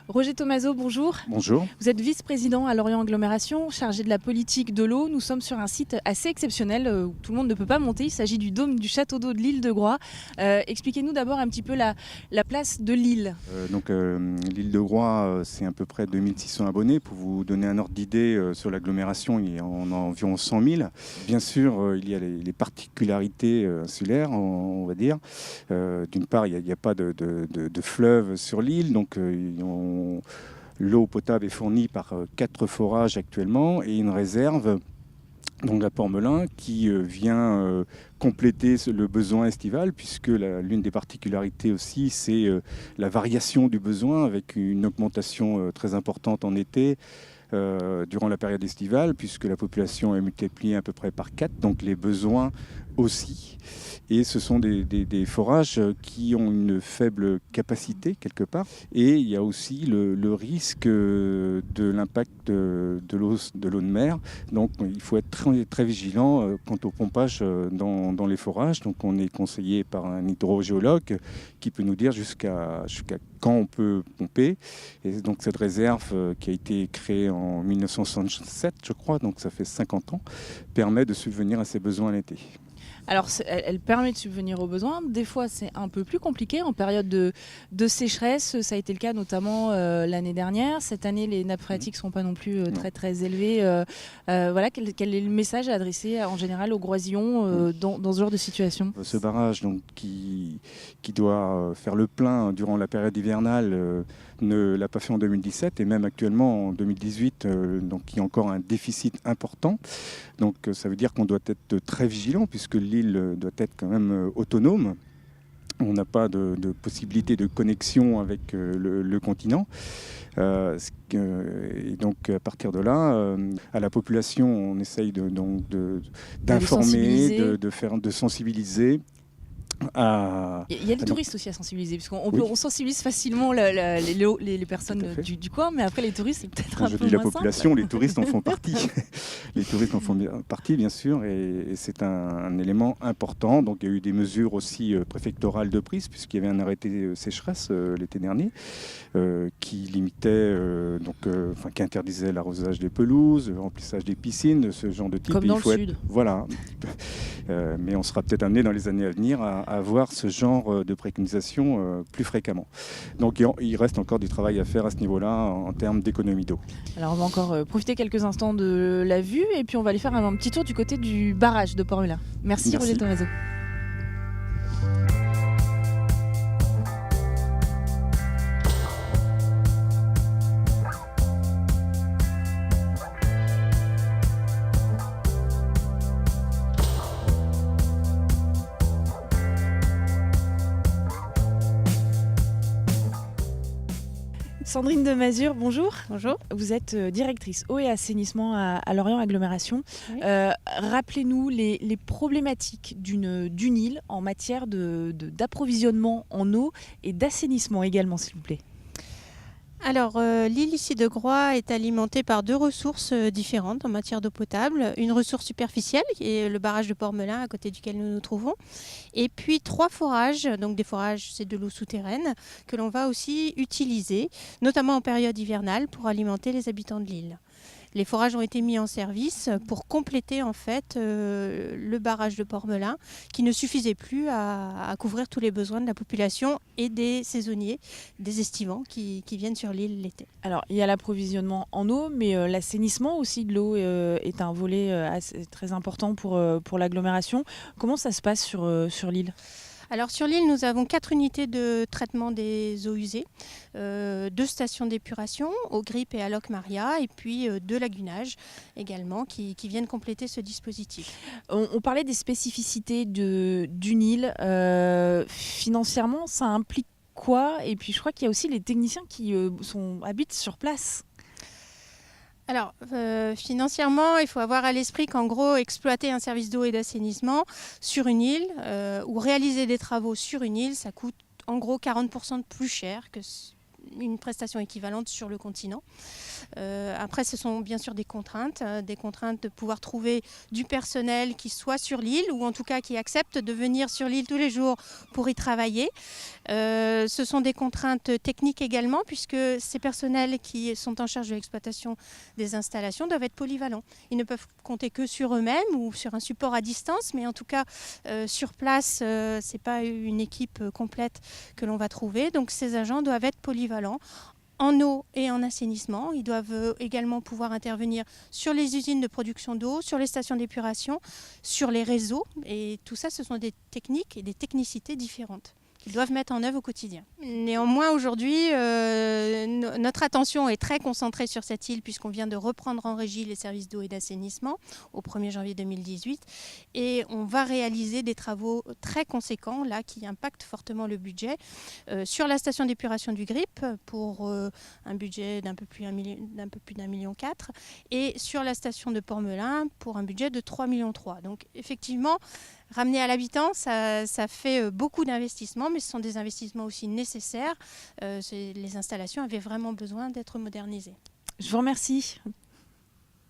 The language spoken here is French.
Roger Thomazeau, bonjour. Bonjour. Vous êtes vice-président à Lorient Agglomération, chargé de la politique de l'eau. Nous sommes sur un site assez exceptionnel où tout le monde ne peut pas monter. Il s'agit du dôme du château d'eau de l'île de Groix. Expliquez-nous d'abord un petit peu la place de l'île. L'île de Groix, c'est à peu près 2600 abonnés. Pour vous donner un ordre d'idée sur l'agglomération, il y en a environ 100 000. Bien sûr, il y a les particularités insulaires, on va dire. D'une part, il n'y a pas de fleuve sur l'île, donc l'eau potable est fournie par 4 forages actuellement et une réserve, donc la Port-Melun, qui vient compléter le besoin estival, puisque l'une des particularités aussi, c'est la variation du besoin, avec une augmentation très importante en été, durant la période estivale, puisque la population est multipliée à peu près par 4, donc les besoins aussi. Et ce sont des forages qui ont une faible capacité quelque part. Et il y a aussi le risque de l'impact de l'eau de mer. Donc il faut être très, très vigilant quant au pompage dans les forages. Donc on est conseillé par un hydrogéologue qui peut nous dire jusqu'à quand on peut pomper. Et donc cette réserve qui a été créée en 1967, je crois, donc ça fait 50 ans, permet de subvenir à ces besoins l'été. Alors, elle permet de subvenir aux besoins. Des fois, c'est un peu plus compliqué en période de sécheresse. Ça a été le cas notamment l'année dernière. Cette année, les nappes phréatiques ne sont pas non plus très élevées. Voilà, quel est le message à adresser en général aux Groisillons dans ce genre de situation ? Ce barrage donc, qui doit faire le plein durant la période hivernale ne l'a pas fait en 2017 et même actuellement en 2018, donc il y a encore un déficit important. Donc ça veut dire qu'on doit être très vigilant puisque l'île doit être quand même autonome. On n'a pas de possibilité de connexion avec le continent. Et donc à partir de là, à la population, on essaye d'informer, de sensibiliser. Il y a des touristes aussi à sensibiliser, puisqu'on sensibilise facilement les personnes du coin, mais après les touristes, c'est peut-être un peu moins simple. Quand je dis la population, les touristes en font partie. Les touristes en font partie, bien sûr, et c'est un élément important. Donc il y a eu des mesures aussi préfectorales de prise, puisqu'il y avait un arrêté sécheresse l'été dernier, qui limitait, qui interdisait l'arrosage des pelouses, le remplissage des piscines, ce genre de type. Comme dans le sud. Voilà. Mais on sera peut-être amené dans les années à venir à avoir ce genre de préconisation plus fréquemment. Donc il reste encore du travail à faire à ce niveau-là en termes d'économie d'eau. Alors on va encore profiter quelques instants de la vue et puis on va aller faire un petit tour du côté du barrage de Port-Melun. Merci. Roger Thomazeau. Sandrine de Mazure, bonjour. Bonjour. Vous êtes directrice eau et assainissement à Lorient Agglomération. Oui. Rappelez-nous les problématiques d'une île en matière d'approvisionnement en eau et d'assainissement également, s'il vous plaît. Alors, l'île ici de Groix est alimentée par 2 ressources différentes en matière d'eau potable. Une ressource superficielle, qui est le barrage de Port-Melun, à côté duquel nous nous trouvons. Et puis 3 forages, donc des forages, c'est de l'eau souterraine, que l'on va aussi utiliser, notamment en période hivernale, pour alimenter les habitants de l'île. Les forages ont été mis en service pour compléter en fait le barrage de Port-Melun qui ne suffisait plus à couvrir tous les besoins de la population et des saisonniers, des estivants qui viennent sur l'île l'été. Alors il y a l'approvisionnement en eau, mais l'assainissement aussi de l'eau est un volet très important pour l'agglomération. Comment ça se passe sur l'île ? Alors sur l'île, nous avons 4 unités de traitement des eaux usées, 2 stations d'épuration, au Grip et à Locmaria, et puis 2 lagunages également qui viennent compléter ce dispositif. On parlait des spécificités d'une île. Financièrement, ça implique quoi ? Et puis je crois qu'il y a aussi les techniciens qui habitent sur place. Alors, financièrement, il faut avoir à l'esprit qu'en gros, exploiter un service d'eau et d'assainissement sur une île ou réaliser des travaux sur une île, ça coûte en gros 40% de plus cher qu'une prestation équivalente sur le continent. Après, ce sont bien sûr des contraintes de pouvoir trouver du personnel qui soit sur l'île ou en tout cas qui accepte de venir sur l'île tous les jours pour y travailler. Ce sont des contraintes techniques également, puisque ces personnels qui sont en charge de l'exploitation des installations doivent être polyvalents. Ils ne peuvent compter que sur eux-mêmes ou sur un support à distance, mais en tout cas sur place, ce n'est pas une équipe complète que l'on va trouver. Donc ces agents doivent être polyvalents en eau et en assainissement. Ils doivent également pouvoir intervenir sur les usines de production d'eau, sur les stations d'épuration, sur les réseaux. Et tout ça, ce sont des techniques et des technicités différentes qu'ils doivent mettre en œuvre au quotidien. Néanmoins, aujourd'hui, notre attention est très concentrée sur cette île puisqu'on vient de reprendre en régie les services d'eau et d'assainissement au 1er janvier 2018 et on va réaliser des travaux très conséquents là qui impactent fortement le budget sur la station d'épuration du Grip pour un budget d'un peu plus d'1,4 million et sur la station de Port-Melun pour un budget de 3,3 millions. Donc effectivement, ramener à l'habitant, ça fait beaucoup d'investissements, mais ce sont des investissements aussi nécessaires. Les installations avaient vraiment besoin d'être modernisées. Je vous remercie